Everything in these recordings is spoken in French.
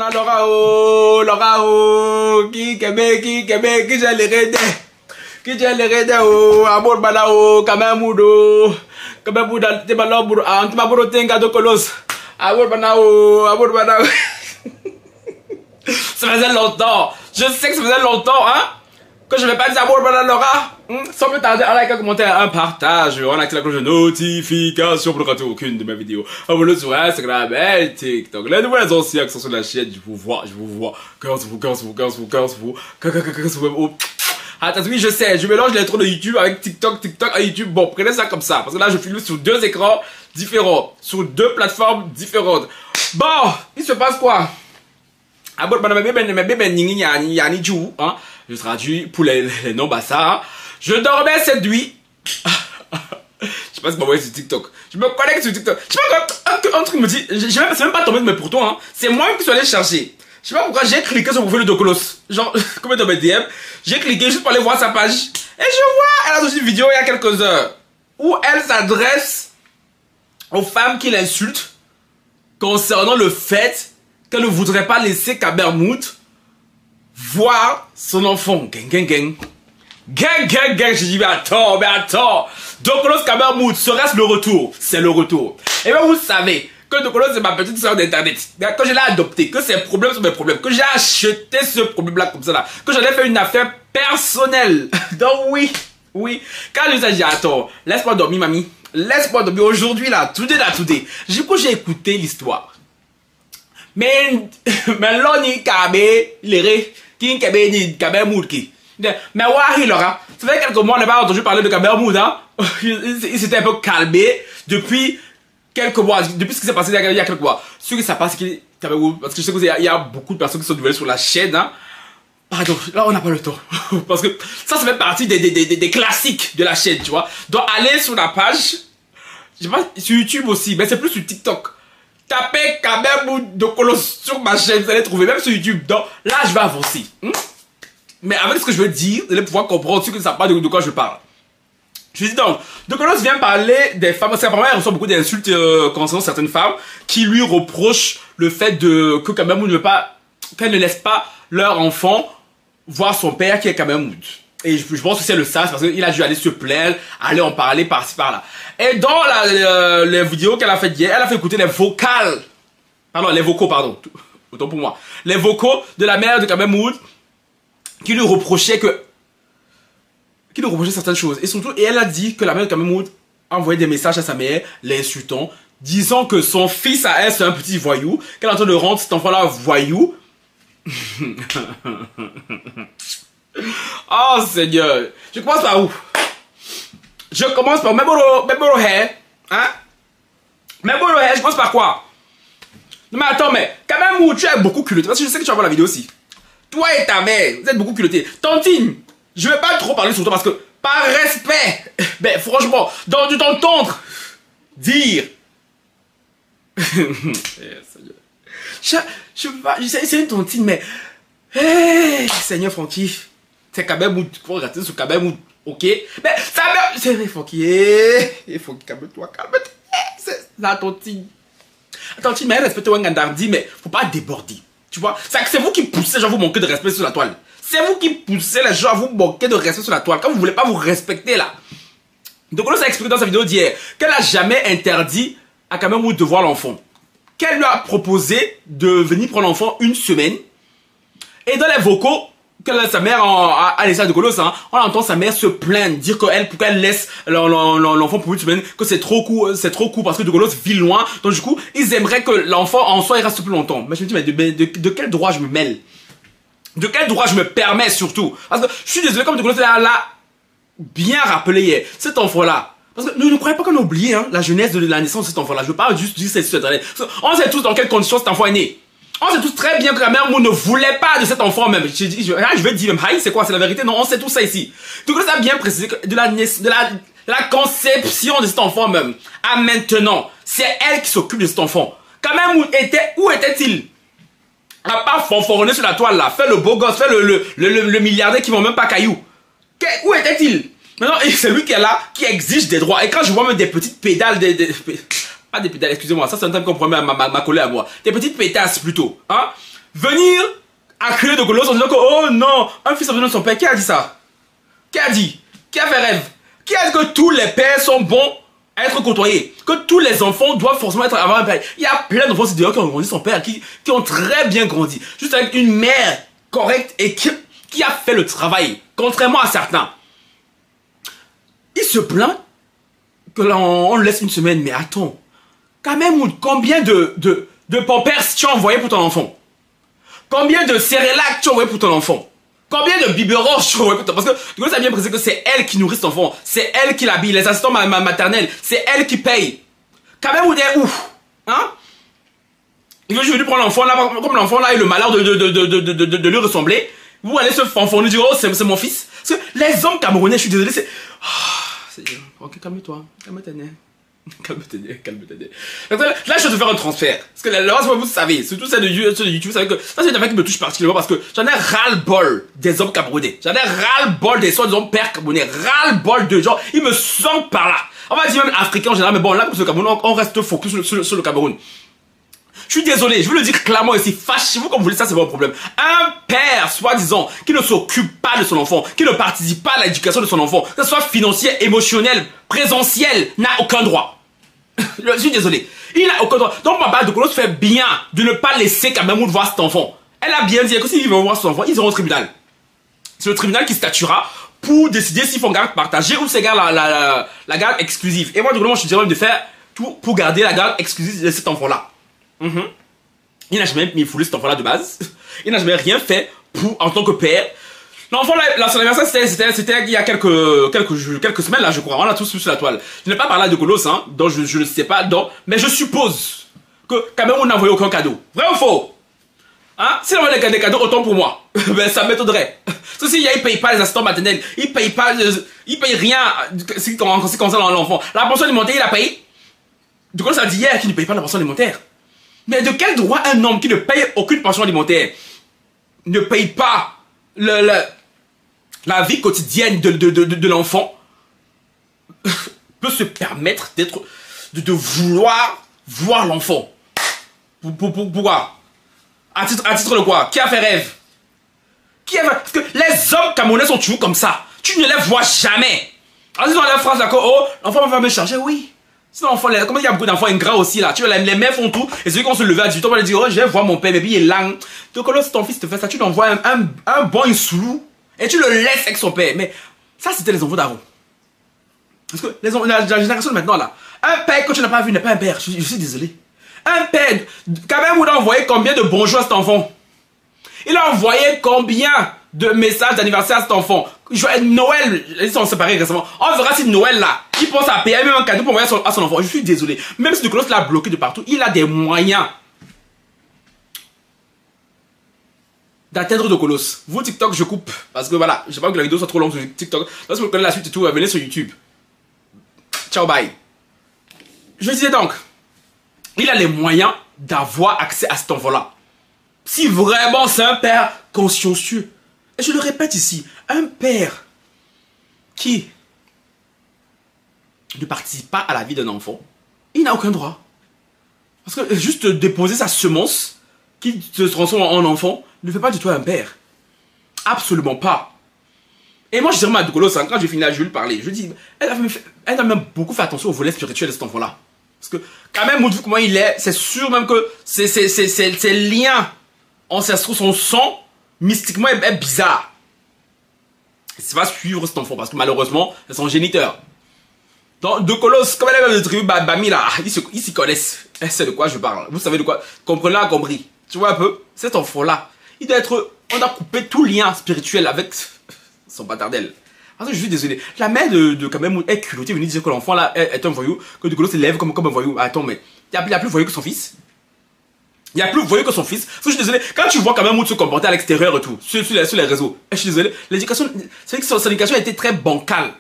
bana Laura oh, Laura oh, qui j'ai les redés, qui j'ai les redés oh, abord bana oh, Kamemoudo, Kamemoudo, te balaburo, tu m'as broté un gâteau colosse, abord bana oh, abord bana. Ça faisait longtemps, je sais que ça faisait longtemps, hein, que je vais pas dire abord bana Laura. Sans plus tarder, like, un commentaire, un partage, on active la cloche de notification pour ne rater aucune de mes vidéos. Abonnez-vous sur Instagram et TikTok. Les nouvelles anciennes qui sont sur la chaîne, je vous vois. Attends, oui, je sais, je mélange les trous de YouTube avec TikTok à YouTube. Bon, prenez ça comme ça, parce que là, je filme sur deux écrans différents, sur deux plateformes différentes. Bon, il se passe quoi? Je traduis pour les noms bassa. Je dormais cette nuit. Je sais pas si c'est sur TikTok. Je me connecte sur TikTok. Je sais pas, un truc me dit. C'est même pas tombé de mes pourtons. Hein. C'est moi qui suis allé chercher. Je sais pas pourquoi j'ai cliqué sur le profil de Dokolos. Genre, comme dans mes DM. J'ai cliqué juste pour aller voir sa page. Et je vois, elle a sorti une vidéo il y a quelques heures. Où elle s'adresse aux femmes qui l'insultent. Concernant le fait qu'elle ne voudrait pas laisser Kabermout voir son enfant. Gang. J'ai dit, mais attends. Dokolos Kabermout, serait-ce le retour? C'est le retour. Et bien, vous savez que Dokolos, c'est ma petite soeur d'internet. Quand je l'ai adopté, que ses problèmes sont mes problèmes, que j'ai acheté ce problème-là comme ça, là, que j'en ai fait une affaire personnelle. Donc, oui. Quand je lui ai dit, attends, laisse-moi dormir, mamie. Laisse-moi dormir aujourd'hui, là, today. Du coup, j'ai écouté l'histoire. Mais là, ni Kabe, l'éré, qui ni Kabermout, qui. Mais ouais, Laura, ça fait quelques mois on n'a pas entendu parler de Kabermout, hein. Il s'était un peu calmé depuis quelques mois, depuis ce qui s'est passé il y a quelques mois. Ce qui s'est passé, parce que je sais qu'il y a beaucoup de personnes qui sont nouvelles sur la chaîne, hein. Pardon, là on n'a pas le temps. Parce que ça fait partie des classiques de la chaîne, tu vois. Donc allez sur la page, je sais pas, sur YouTube aussi, mais c'est plus sur TikTok. Tapez Kabermout Dokolos sur ma chaîne, vous allez trouver, même sur YouTube. Donc là je vais avancer. Mais avec ce que je veux dire, vous allez pouvoir comprendre ce que ça parle de quoi je parle. Je dis donc, Dokolos vient parler des femmes, parce qu'apparemment elle reçoit beaucoup d'insultes concernant certaines femmes qui lui reprochent le fait que Kabermout ne veut pas, qu'elle ne laisse pas leur enfant voir son père qui est Kabermout. Et je pense que c'est le sas parce qu'il a dû aller se plaindre, aller en parler par-ci par-là. Et dans les vidéos qu'elle a fait hier, elle a fait écouter les vocaux, autant pour moi, les vocaux de la mère de Kabermout qui lui reprochait certaines choses. Et surtout, elle a dit que la mère de Kabermout a envoyé des messages à sa mère, l'insultant, disant que son fils à elle, c'est un petit voyou, qu'elle est en train de rendre cet enfant-là voyou. Oh Seigneur, je commence par où? Je commence par Meboro Hair, hein? Meboro Hair, je commence par quoi? Non mais attends, mais Kabermout, tu es beaucoup culotté, parce que je sais que tu vas voir la vidéo aussi. Toi et ta mère, vous êtes beaucoup culottés. Tantine, je vais pas trop parler sur toi parce que, par respect, ben franchement, de t'entendre dire. C'est une tontine, mais. Hey, Seigneur Francky, c'est Kabermout, faut rester sur Kabermout, ok? Mais ça me. C'est Francky, il faut calme-toi, calme-toi. C'est la tontine. Tantine, mais respectez Wangandardi, mais faut pas déborder. Tu vois, c'est vous qui poussez les gens à vous manquer de respect sur la toile. C'est vous qui poussez les gens à vous manquer de respect sur la toile. Quand vous voulez pas vous respecter là. Donc on a expliqué dans sa vidéo d'hier qu'elle a jamais interdit à Kabermout de voir l'enfant. Qu'elle lui a proposé de venir prendre l'enfant une semaine. Et dans les vocaux que sa mère a laissé à Dokolos, hein, on entend sa mère se plaindre, dire qu'elle laisse l'enfant pour une semaine, que c'est trop court parce que Dokolos vit loin. Donc du coup, ils aimeraient que l'enfant en soi il reste plus longtemps. Mais je me dis, mais de quel droit je me mêle? De quel droit je me permets surtout? Parce que je suis désolé, comme Dokolos l'a bien rappelé hier, cet enfant-là. Parce que ne croyez pas qu'on a oublié hein, la jeunesse de la naissance de cet enfant-là. Je veux pas juste dire c'est sur internet. On sait tous dans quelles conditions cet enfant est né. On sait tous très bien que la mère ne voulait pas de cet enfant même. Je vais dire même, c'est quoi, c'est la vérité? Non, on sait tout ça ici. Donc ça a bien précisé que de la conception de cet enfant même à maintenant, c'est elle qui s'occupe de cet enfant. Quand même, où était-il? À part fanfaronner sur la toile là, faire le beau gosse, faire le milliardaire qui vend même pas caillou. Où était-il? Maintenant, c'est lui qui est là, qui exige des droits. Et quand je vois même des petites pédales, pas des pédales, excusez-moi, ça c'est un terme qu'on prend à ma collègue à moi. Des petites pétasses plutôt, hein. venir acculer de Golos en disant que, oh non, un fils a besoin de son père. Qui a dit ça? Qui a dit? Qui a fait rêve? Qui a dit que tous les pères sont bons à être côtoyés? Que tous les enfants doivent forcément avoir un père? Il y a plein d'enfants d'ailleurs qui ont grandi sans père, qui ont très bien grandi. Juste avec une mère correcte et qui a fait le travail. Contrairement à certains. Il se plaint que là, on le laisse une semaine. Mais attends. Quand même, combien de pampers tu as envoyé pour ton enfant? Combien de cérélac tu as envoyé pour ton enfant? Combien de biberons tu as envoyé pour ton enfant? Parce que, du coup, ça a bien précisé que c'est elle qui nourrit cet enfant. C'est elle qui l'habille. Les assistants maternels, c'est elle qui paye. Quand même, vous dites, ouf. Hein? Il veut juste venir prendre l'enfant là, comme l'enfant là a eu le malheur de lui ressembler. Vous allez se fanfonner, dire, oh, c'est mon fils. Parce que les hommes camerounais, je suis désolé, c'est... Ok, calme-toi. Calme-toi. Donc là, je vais te faire un transfert. Parce que là, vous savez, surtout celle de YouTube, vous savez que ça, c'est une affaire qui me touche particulièrement parce que j'en ai ras-le-bol des hommes camerounais. J'en ai ras-le-bol des soi-disant pères camerounais. Ras-le-bol de gens. Ils me sentent par là. On va dire même africains en général, mais bon, là, pour ce Cameroun, on reste focus sur le Cameroun. Je suis désolé, je veux le dire clairement ici, fâchez-vous comme vous voulez, ça c'est pas un problème. Un père, soi-disant, qui ne s'occupe pas de son enfant, qui ne participe pas à l'éducation de son enfant, que ce soit financier, émotionnel, présentiel, n'a aucun droit. Je suis désolé, il n'a aucun droit. Donc Baba de Golos fait bien de ne pas laisser Cameroun voir cet enfant. Elle a bien dit que s'ils veulent voir son enfant, ils iront au tribunal. C'est le tribunal qui statuera pour décider s'ils font garde partagée ou c'est la garde exclusive. Et moi, du coup, je suis dirais même de faire tout pour garder la garde exclusive de cet enfant-là. Il n'a jamais mis foulé cet enfant-là de base. Il n'a jamais rien fait pour, en tant que père. L'enfant, son anniversaire, c'était il y a quelques semaines, là, je crois. On a tous sur la toile. Je n'ai pas parlé de Golos, hein, donc je ne sais pas, donc, mais je suppose que Cameroun n'a envoyé aucun cadeau. Vrai ou faux? Hein? S'il envoie des cadeaux, autant pour moi. Ben, ça m'étonnerait. Parce que il ne paye pas les assistants maternels, il paye rien, si concerne l'enfant. La pension alimentaire, il a payé. Du coup, ça a dit hier qu'il ne paye pas la pension alimentaire. Mais de quel droit un homme qui ne paye aucune pension alimentaire ne paye pas la vie quotidienne de l'enfant peut se permettre de vouloir voir l'enfant? Pourquoi? À titre de quoi? Qui a fait rêve? Parce que les hommes camerounais sont toujours comme ça. Tu ne les vois jamais. Alors ils ont la phrase d'accord, oh, l'enfant va me charger, oui. Sinon, comment il y a beaucoup d'enfants ingrats aussi là? Tu vois, les mères font tout. Et celui qui vont se lever à 18 ans, va dire, oh, je vais voir mon père, mais puis il est lent. Donc là, si ton fils te fait ça, tu lui envoies un bon insoulou et tu le laisses avec son père. Mais ça, c'était les enfants d'avant. Parce que la génération de maintenant là, un père que tu n'as pas vu n'est pas un père. Je suis désolé. Un père, quand même, il a envoyé combien de bonjours à cet enfant? Il a envoyé combien de messages d'anniversaire à cet enfant? Noël, ils sont séparés récemment. On verra si Noël là, il pense à payer même un cadeau pour envoyer à son enfant. Je suis désolé. Même si Nicolas l'a bloqué de partout, il a des moyens d'atteindre de Colos. Vous TikTok, je coupe. Parce que voilà, je sais pas que la vidéo soit trop longue sur TikTok. Lorsque vous connaissez la suite et tout, venez sur YouTube. Ciao, bye. Je disais donc, il a les moyens d'avoir accès à cet enfant-là. Si vraiment c'est un père consciencieux. Et je le répète ici, un père qui ne participe pas à la vie d'un enfant, il n'a aucun droit. Parce que juste déposer sa semence qui se transforme en enfant ne fait pas de toi un père. Absolument pas. Et moi je dirais à Golos, quand j'ai fini là, je vais lui parler. Je lui dis, elle a même beaucoup fait attention au volet spirituel de cet enfant-là. Parce que quand même, vu comment il est, c'est sûr même que ses liens ancestraux, son sang, mystiquement est bizarre. Ça va suivre cet enfant parce que malheureusement, c'est son géniteur. Donc, de Colos, comme elle est de tribu Bami là, ils s'y connaissent. Elle sait de quoi je parle. Vous savez de quoi? Comprenez, a compris. Tu vois un peu? Cet enfant-là, il doit être. On a coupé tout lien spirituel avec son paternel. Parce que je suis désolé. La mère de quand même est culottée, venue dire que l'enfant là est un voyou, que de Colos s'élève comme un voyou. Attends, mais il y a plus voyou que son fils. Il y a plus voyou que son fils. Je suis désolé. Quand tu vois quand même où se comporter à l'extérieur et tout, sur les réseaux, je suis désolé. L'éducation, c'est que son éducation a été très bancale.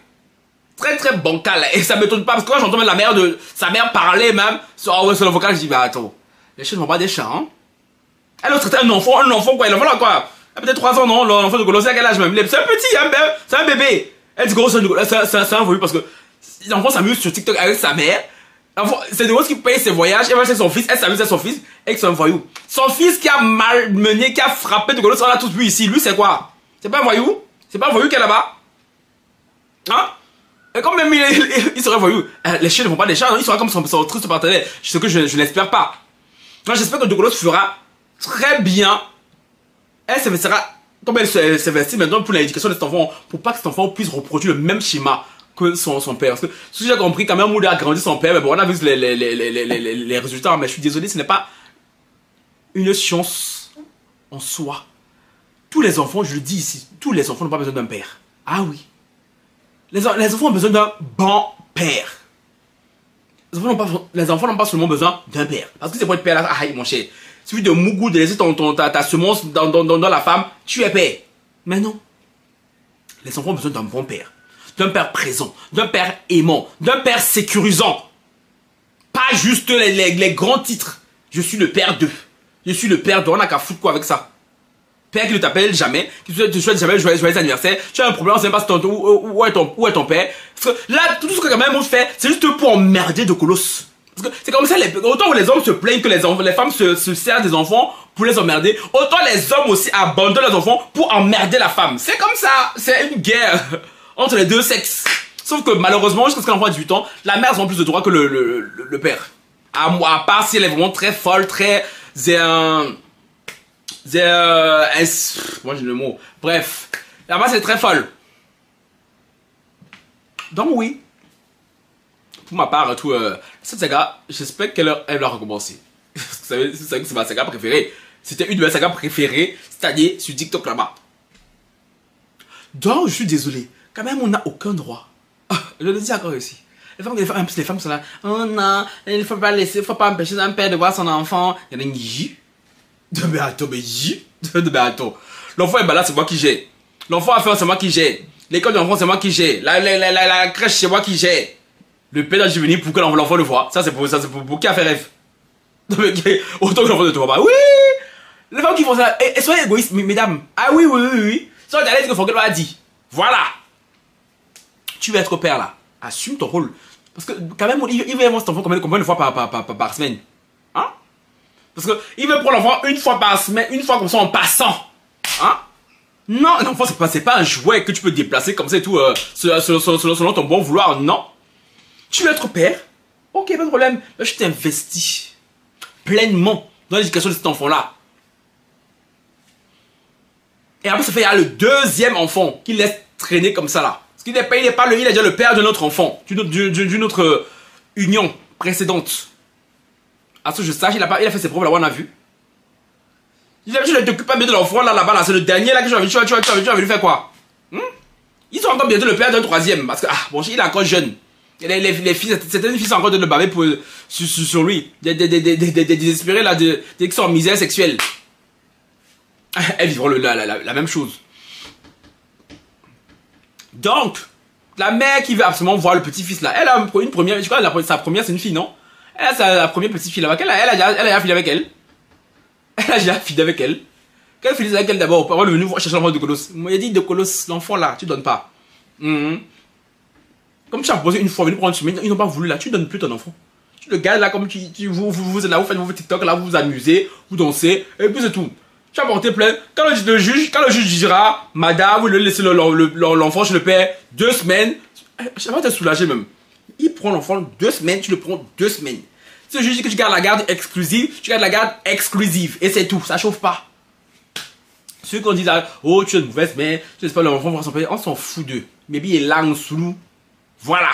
Très bancale. Et ça m'étonne pas parce que quand j'entends même sa mère parler même sur le vocal, je dis, bah attends, les chiens ne font pas des chats, hein. Elle a traité un enfant quoi, l'enfant là quoi. Elle a peut-être 3 ans, non, l'enfant de Golos, c'est à quel âge même? C'est un petit, hein, c'est un bébé. Elle dit, gros, c'est un voyou parce que l'enfant s'amuse sur TikTok avec sa mère. C'est de Gaulle qui paye ses voyages, elle va chez son fils, elle s'amuse à son fils, et que c'est un voyou. Son fils qui a malmené, qui a frappé de Gaulle, on l'a tous vu ici. Lui, c'est quoi? C'est pas un voyou? C'est pas un voyou qui est là-bas? Hein? Et quand même il serait voyou, les chiens ne font pas des chats, il sera comme son triste partenaire. Ce que je n'espère pas. Moi, j'espère que De Gaulle fera très bien. Elle s'investira, comme elle s'investit maintenant pour l'éducation de cet enfant, pour pas que cet enfant puisse reproduire le même schéma que son père. Parce que si j'ai compris, quand même, où il a grandi son père, mais bon, on a vu les résultats, mais je suis désolé, ce n'est pas une science en soi. Tous les enfants, je le dis ici, tous les enfants n'ont pas besoin d'un père. Ah oui. Les enfants ont besoin d'un bon père. Les enfants n'ont pas seulement besoin d'un père. Parce que c'est pour être père là, aïe mon cher. Celui de Mougou de laisser ta semence dans la femme, tu es père. Mais non. Les enfants ont besoin d'un bon père. D'un père présent, d'un père aimant, d'un père sécurisant. Pas juste les grands titres. Je suis le père d'eux. Je suis le père d'eux. On n'a qu'à foutre quoi avec ça. Père qui ne t'appelle jamais, qui te souhaite jamais joyeux anniversaire. Tu as un problème, on ne sait pas où est ton père. Parce que là, tout ce que quand même on fait, c'est juste pour emmerder de Colosse. Parce que c'est comme ça, autant que les hommes se plaignent que les femmes se servent des enfants pour les emmerder, autant les hommes aussi abandonnent les enfants pour emmerder la femme. C'est comme ça, c'est une guerre entre les deux sexes. Sauf que malheureusement, jusqu'à ce que l'enfant a 18 ans, la mère a plus de droits que le père. À part si elle est vraiment très folle, très... moi j'ai le mot. Bref, la masse est très folle. Donc oui. Pour ma part, cette saga, j'espère qu'elle va recommencer. Vous savez, c'est ma saga préférée. C'était une de mes sagas préférées, c'est-à-dire sur TikTok là-bas. Donc je suis désolé. Quand même, on n'a aucun droit. Je le dis encore ici. Les femmes sont là. Oh non, il ne faut pas laisser, il ne faut pas empêcher un père de voir son enfant. Il y en a une l'enfant est malade, c'est moi qui gère. L'enfant a faim, c'est moi qui gère. L'école de l'enfant, c'est moi qui gère. La crèche, c'est moi qui gère. Le père doit venir pour que l'enfant le voit. Ça, c'est pour qui a fait rêve. Autant que l'enfant ne te voit pas. Oui! Les femmes qui font ça, soyez égoïstes, mesdames. Ah oui, oui, oui, oui. Ça, t'as l'air que Fogel a dit. Voilà. Tu veux être père là. Assume ton rôle. Parce que quand même, il va avoir cet enfant combien de fois par semaine? Hein? Parce qu'il veut prendre l'enfant une fois par semaine, une fois comme ça en passant. Hein? Non, l'enfant, c'est pas un jouet que tu peux déplacer comme ça et tout, selon ton bon vouloir, non. Tu veux être père? Ok, pas de problème. Là, je t'investis pleinement dans l'éducation de cet enfant-là. Et après, ça fait, il y a le deuxième enfant qui laisse traîner comme ça là. Parce qu'il il est déjà le père de notre enfant, d'une autre union précédente. À ce que je sache, il a fait ses preuves là, on a vu. Il a dit, je ne t'occupe pas bien de l'enfant là-bas, c'est le dernier là que tu as vu faire quoi? Ils sont encore bientôt le père d'un troisième. Parce que, bon, il est encore jeune. Les filles, certaines filles sont encore de le baver sur lui. Des désespérés là, qui sont en misère sexuelle. Elles vivront la même chose. Donc, la mère qui veut absolument voir le petit-fils là, elle a une première, je crois sa première c'est une fille, non? Elle a sa première petite fille là-bas, elle a déjà filé avec elle. Elle a déjà filé avec elle. Qu'elle finisse avec elle d'abord, avant de venir chercher l'enfant de Colosse. Il m'a dit de Colosse, l'enfant là, tu donnes pas. Comme tu as proposé une fois, venir prendre une semaine, ils n'ont pas voulu là, tu donnes plus ton enfant. Tu le gardes là comme vous êtes là, vous faites vos TikTok là, vous vous amusez, vous dansez, et puis c'est tout. Tu as porté plainte. Quand le juge dira, madame, vous laissez l'enfant chez le père 2 semaines, ça va te soulager même. Il prend l'enfant 2 semaines, tu le prends 2 semaines. Si le juge dit que tu gardes la garde exclusive, tu gardes la garde exclusive. Et c'est tout, ça chauffe pas. Ceux qui ont dit là, oh tu es une mauvaise mère, tu laisses pas l'enfant voir son père, on s'en fout d'eux. Mais bien il est là en sous. Voilà.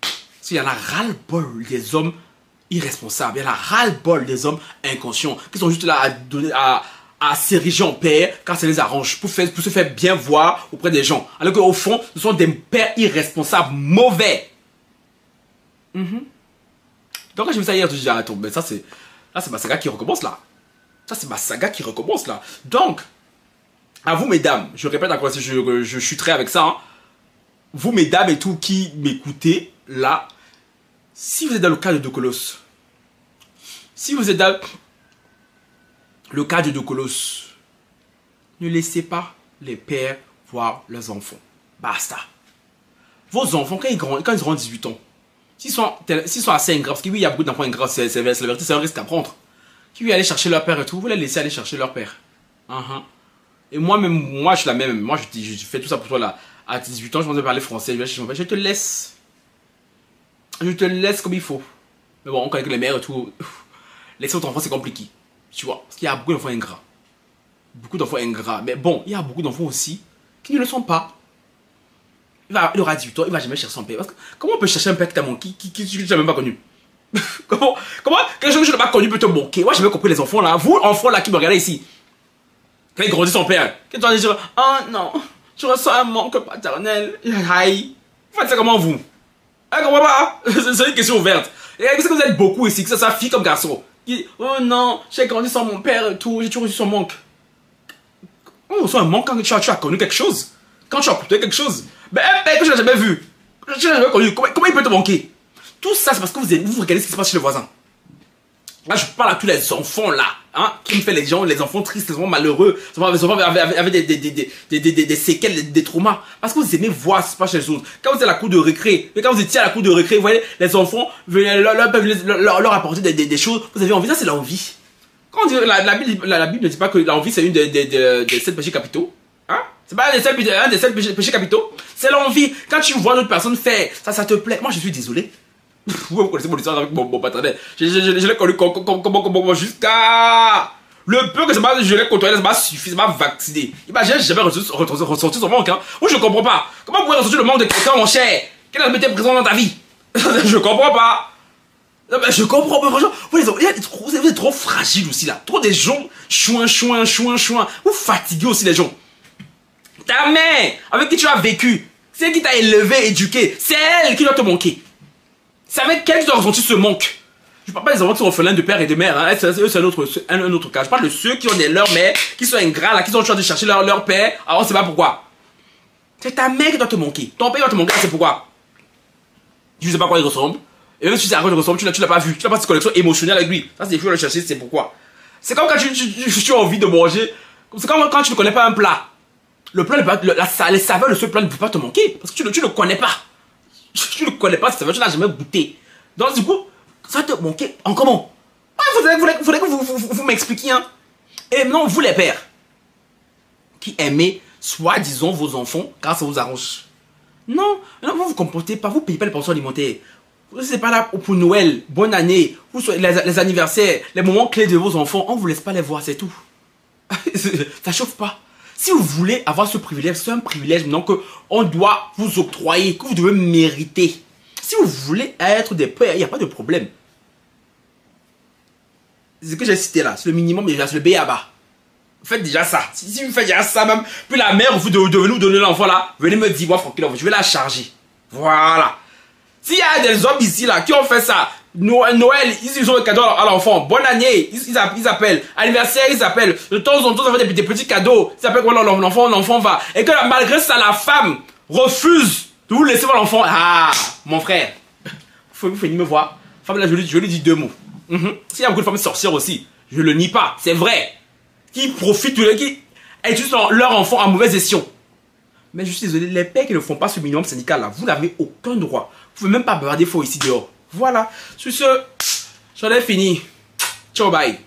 Parce qu'il y en a ras-le-bol des hommes irresponsables. Il y en a ras-le-bol des hommes inconscients qui sont juste là à s'ériger en père quand ça les arrange pour se faire bien voir auprès des gens. Alors qu'au fond, ce sont des pères irresponsables, mauvais. Donc quand j'ai vu ça hier, je me suis dit, attends, mais ça c'est ma saga qui recommence là. Ça c'est ma saga qui recommence là. Donc, à vous mesdames, je répète encore si je chuterai avec ça, hein. Vous mesdames et tout qui m'écoutez là, si vous êtes dans le cadre de Colosse, si vous êtes dans le cadre de Colosse, ne laissez pas les pères voir leurs enfants. Basta. Vos enfants, quand ils auront 18 ans, s'ils sont assez ingrats, parce que oui, il y a beaucoup d'enfants ingrats, c'est la vérité, c'est un risque à prendre. Qui veut aller chercher leur père et tout, vous les laissez aller chercher leur père. Et moi-même, moi je suis la même, moi je fais tout ça pour toi là. À 18 ans, je m'en vais parler français, je vais chercher mon père, je te laisse. Je te laisse comme il faut. Mais bon, on connaît que les mères et tout. Laisser votre enfant, c'est compliqué. Tu vois, parce qu'il y a beaucoup d'enfants ingrats. Beaucoup d'enfants ingrats. Mais bon, il y a beaucoup d'enfants aussi qui ne le sont pas. Il aura 18 ans, il va jamais chercher son père. Parce que, comment on peut chercher un père qui t'a manqué, qui tu n'as même pas connu? Comment quelque chose que je n'ai pas connu peut te manquer? Moi, j'ai même compris les enfants là. Vous, enfants là, qui me regardez ici. Quand il grandit son père, quand tu vas dire, oh non, je ressens un manque paternel. Aïe. Vous faites ça comment vous? Comment pas? C'est une question ouverte. Et est-ce que vous êtes beaucoup ici, que ça soit fille comme garçon, qui dit, oh non, j'ai grandi sans mon père et tout, j'ai toujours eu son manque. On reçoit un manque quand tu as connu quelque chose. Quand tu as côtoyé quelque chose. Mais un père que tu n'as jamais vu, que tu n'as jamais connu, comment il peut te manquer? Tout ça, c'est parce que vous regardez ce qui se passe chez le voisin. Là, je parle à tous les enfants là, hein, qui me fait les enfants tristes, les enfants malheureux, les enfants avec des séquelles, des traumas. Parce que vous aimez voir ce qui se passe chez les autres. Quand vous êtes à la cour de récré, et quand vous étiez à la cour de récré, vous voyez, les enfants leur apporter des choses, vous avez envie, ça c'est l'envie. Quand on dit, la Bible ne dit pas que l'envie c'est une des 7 péchés capitaux. Hein? C'est pas un des 7 péchés capitaux. C'est l'envie. Quand tu vois d'autres personnes faire, ça te plaît. Moi je suis désolé. Vous connaissez mon histoire avec mon paternel. Je l'ai connu comme jusqu'à... Le peu que je l'ai côtoyé, ça m'a suffi, ça m'a vacciné. Imagine, j'ai jamais ressenti son manque. Hein. Moi, je comprends pas. Comment vous pouvez ressentir le manque de quelqu'un, mon cher? Quel a été présent dans ta vie? Je comprends pas. Non, mais je comprends pas, franchement. Vous êtes trop fragile aussi, là. Trop des gens, chouin. Vous fatiguez aussi les gens. Ta mère, avec qui tu as vécu, c'est elle qui t'a élevé, éduqué. C'est elle qui doit te manquer. C'est avec elle qui doit ressentir ce manque. Je parle pas des enfants qui sont orphelins de père et de mère, hein. C'est un autre cas. Je parle de ceux qui ont leur mère, qui sont ingrats, là, qui sont en train de chercher leur père. Alors on sait pas pourquoi. C'est ta mère qui doit te manquer. Ton père doit te manquer, c'est pourquoi. Je sais pas à quoi il ressemble. Et même si c'est à quoi il ressemble, tu l'as pas vu. Tu n'as pas cette connexion émotionnelle avec lui. Ça, c'est il faut le chercher, c'est pourquoi. C'est comme quand tu as envie de manger. C'est comme quand tu ne connais pas un plat. Le plat, les saveurs de ce plat ne peuvent pas te manquer. Parce que tu ne connais pas. Tu ne connais pas cette saveur, tu n'as jamais goûté. Donc du coup, ça va te manquer en comment? Il faudrait que vous m'expliquiez. Hein. Et non, vous les pères, qui aimez, soi-disant, vos enfants, car ça vous arrange. Non, vous vous comportez pas, vous ne payez pas les pensions alimentaires. Vous n'êtes pas là pour Noël, bonne année, les anniversaires, les moments clés de vos enfants, on ne vous laisse pas les voir, c'est tout. Ça chauffe pas. Si vous voulez avoir ce privilège, c'est un privilège maintenant qu'on doit vous octroyer, que vous devez mériter. Si vous voulez être des pères, il n'y a pas de problème. C'est ce que j'ai cité là, c'est le minimum déjà, c'est le B.A.B.A. Faites déjà ça. Si vous faites déjà ça même, puis la mère, vous devez nous donner l'enfant là, venez me dire, moi tranquille, je vais la charger. Voilà. S'il y a des hommes ici là qui ont fait ça, Noël, ils ont un cadeau à l'enfant. Bonne année, ils appellent. Anniversaire, ils appellent. De temps en temps, ça fait des petits cadeaux. Ils appellent quand l'enfant va. Et que malgré ça, la femme refuse de vous laisser voir l'enfant. Ah, mon frère, vous venir me voir. Femme là, je lui dis 2 mots. S'il y a beaucoup de femmes sorcières aussi, je le nie pas, c'est vrai. Qui profitent, qui étudient leur enfant en mauvaise gestion. Mais je suis désolé, les pères qui ne font pas ce minimum syndical là, vous n'avez aucun droit. Vous ne pouvez même pas bavarder faux ici dehors. Voilà. Sur ce, j'en ai fini. Ciao, bye.